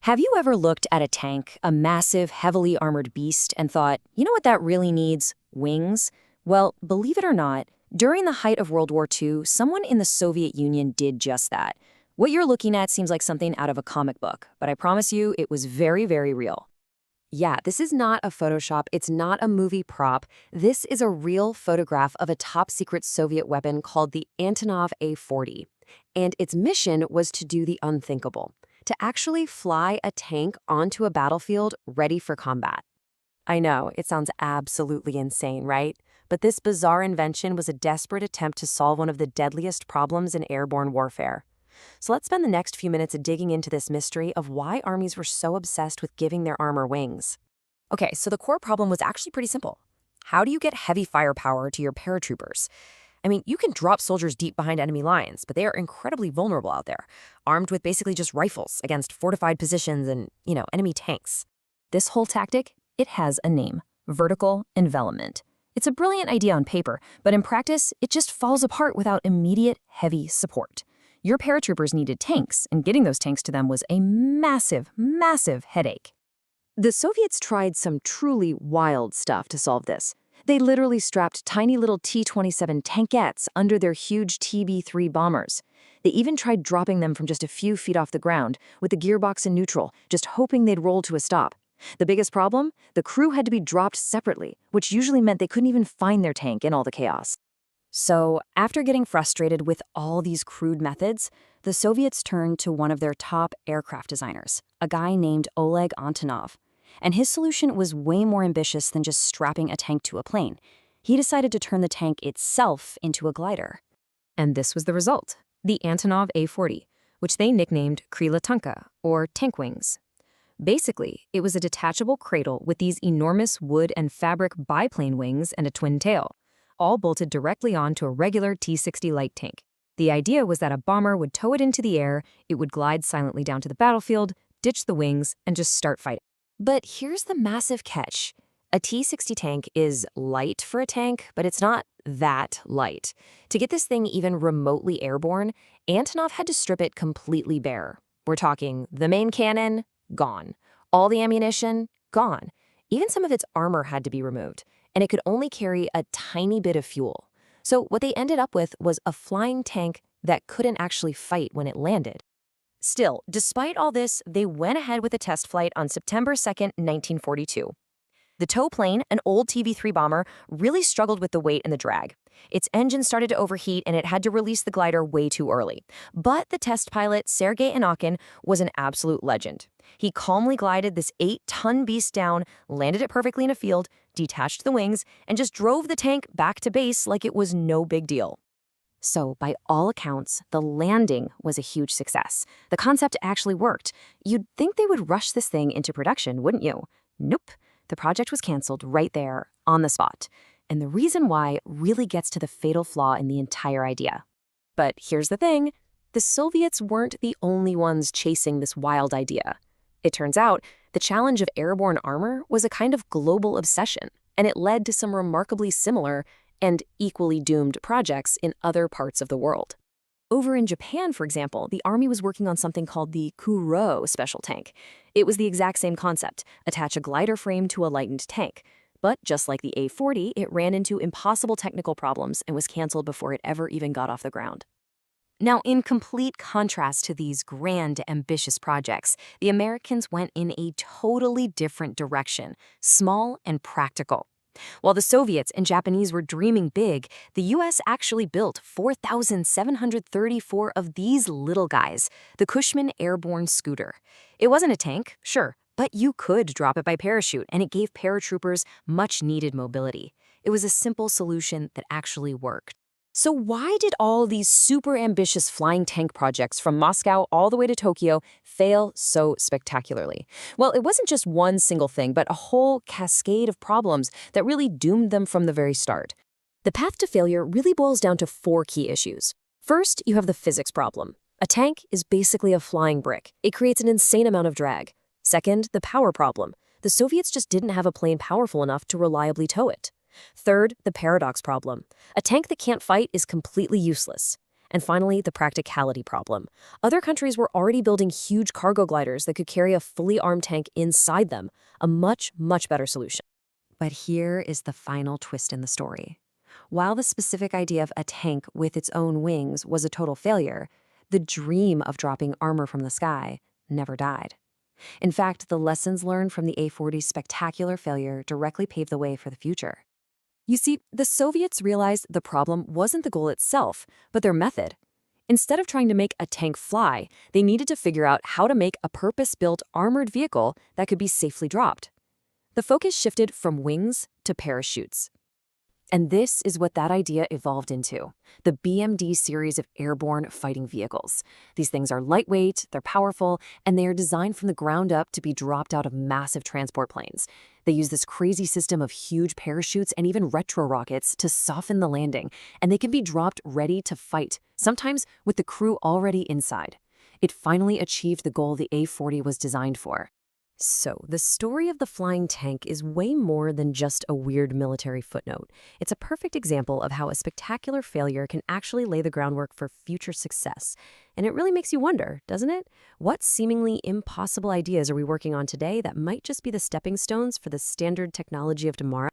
Have you ever looked at a tank, a massive, heavily armored beast, and thought, you know what that really needs? Wings? Well, believe it or not, during the height of World War II, someone in the Soviet Union did just that. What you're looking at seems like something out of a comic book, but I promise you it was very, very real. Yeah, this is not a Photoshop, it's not a movie prop. This is a real photograph of a top-secret Soviet weapon called the Antonov A-40. And its mission was to do the unthinkable, to actually fly a tank onto a battlefield ready for combat. I know, it sounds absolutely insane, right? But this bizarre invention was a desperate attempt to solve one of the deadliest problems in airborne warfare. So let's spend the next few minutes digging into this mystery of why armies were so obsessed with giving their armor wings. Okay, so the core problem was actually pretty simple. How do you get heavy firepower to your paratroopers? I mean, you can drop soldiers deep behind enemy lines, but they are incredibly vulnerable out there, armed with basically just rifles against fortified positions and, enemy tanks. This whole tactic, it has a name: vertical envelopment. It's a brilliant idea on paper, but in practice, it just falls apart without immediate, heavy support. Your paratroopers needed tanks, and getting those tanks to them was a massive, massive headache. The Soviets tried some truly wild stuff to solve this. They literally strapped tiny little T-27 tankettes under their huge TB-3 bombers. They even tried dropping them from just a few feet off the ground, with the gearbox in neutral, just hoping they'd roll to a stop. The biggest problem? The crew had to be dropped separately, which usually meant they couldn't even find their tank in all the chaos. So, after getting frustrated with all these crude methods, the Soviets turned to one of their top aircraft designers, a guy named Oleg Antonov. And his solution was way more ambitious than just strapping a tank to a plane. He decided to turn the tank itself into a glider. And this was the result: the Antonov A-40, which they nicknamed Kryla Tanka, or tank wings. Basically, it was a detachable cradle with these enormous wood and fabric biplane wings and a twin tail, all bolted directly onto a regular T-60 light tank. The idea was that a bomber would tow it into the air, it would glide silently down to the battlefield, ditch the wings, and just start fighting. But here's the massive catch. A T-60 tank is light for a tank, but it's not that light. To get this thing even remotely airborne, Antonov had to strip it completely bare. We're talking the main cannon, gone. All the ammunition, gone. Even some of its armor had to be removed, and it could only carry a tiny bit of fuel. So what they ended up with was a flying tank that couldn't actually fight when it landed. Still, despite all this, they went ahead with a test flight on September 2nd, 1942. The tow plane, an old TB-3 bomber, really struggled with the weight and the drag. Its engine started to overheat and it had to release the glider way too early. But the test pilot, Sergei Anakin, was an absolute legend. He calmly glided this 8-ton beast down, landed it perfectly in a field, detached the wings, and just drove the tank back to base like it was no big deal. So, by all accounts, the landing was a huge success. The concept actually worked. You'd think they would rush this thing into production, wouldn't you? Nope. The project was canceled right there, on the spot. And the reason why really gets to the fatal flaw in the entire idea. But here's the thing. The Soviets weren't the only ones chasing this wild idea. It turns out, the challenge of airborne armor was a kind of global obsession, and it led to some remarkably similar and equally doomed projects in other parts of the world. Over in Japan, for example, the army was working on something called the Kuro special tank. It was the exact same concept: attach a glider frame to a lightened tank. But just like the A-40, it ran into impossible technical problems and was canceled before it ever even got off the ground. Now, in complete contrast to these grand, ambitious projects, the Americans went in a totally different direction: small and practical. While the Soviets and Japanese were dreaming big, the US actually built 4,734 of these little guys, the Cushman Airborne Scooter. It wasn't a tank, sure, but you could drop it by parachute, and it gave paratroopers much-needed mobility. It was a simple solution that actually worked. So why did all these super ambitious flying tank projects from Moscow all the way to Tokyo fail so spectacularly? Well, it wasn't just one single thing, but a whole cascade of problems that really doomed them from the very start. The path to failure really boils down to 4 key issues. First, you have the physics problem. A tank is basically a flying brick. It creates an insane amount of drag. Second, the power problem. The Soviets just didn't have a plane powerful enough to reliably tow it. Third, the paradox problem. A tank that can't fight is completely useless. And finally, the practicality problem. Other countries were already building huge cargo gliders that could carry a fully armed tank inside them, a much, much better solution. But here is the final twist in the story. While the specific idea of a tank with its own wings was a total failure, the dream of dropping armor from the sky never died. In fact, the lessons learned from the A-40's spectacular failure directly paved the way for the future. You see, the Soviets realized the problem wasn't the goal itself, but their method. Instead of trying to make a tank fly, they needed to figure out how to make a purpose-built armored vehicle that could be safely dropped. The focus shifted from wings to parachutes. And this is what that idea evolved into, the BMD series of airborne fighting vehicles. These things are lightweight, they're powerful, and they are designed from the ground up to be dropped out of massive transport planes. They use this crazy system of huge parachutes and even retro rockets to soften the landing, and they can be dropped ready to fight, sometimes with the crew already inside. It finally achieved the goal the A-40 was designed for. So, the story of the flying tank is way more than just a weird military footnote. It's a perfect example of how a spectacular failure can actually lay the groundwork for future success. And it really makes you wonder, doesn't it? What seemingly impossible ideas are we working on today that might just be the stepping stones for the standard technology of tomorrow?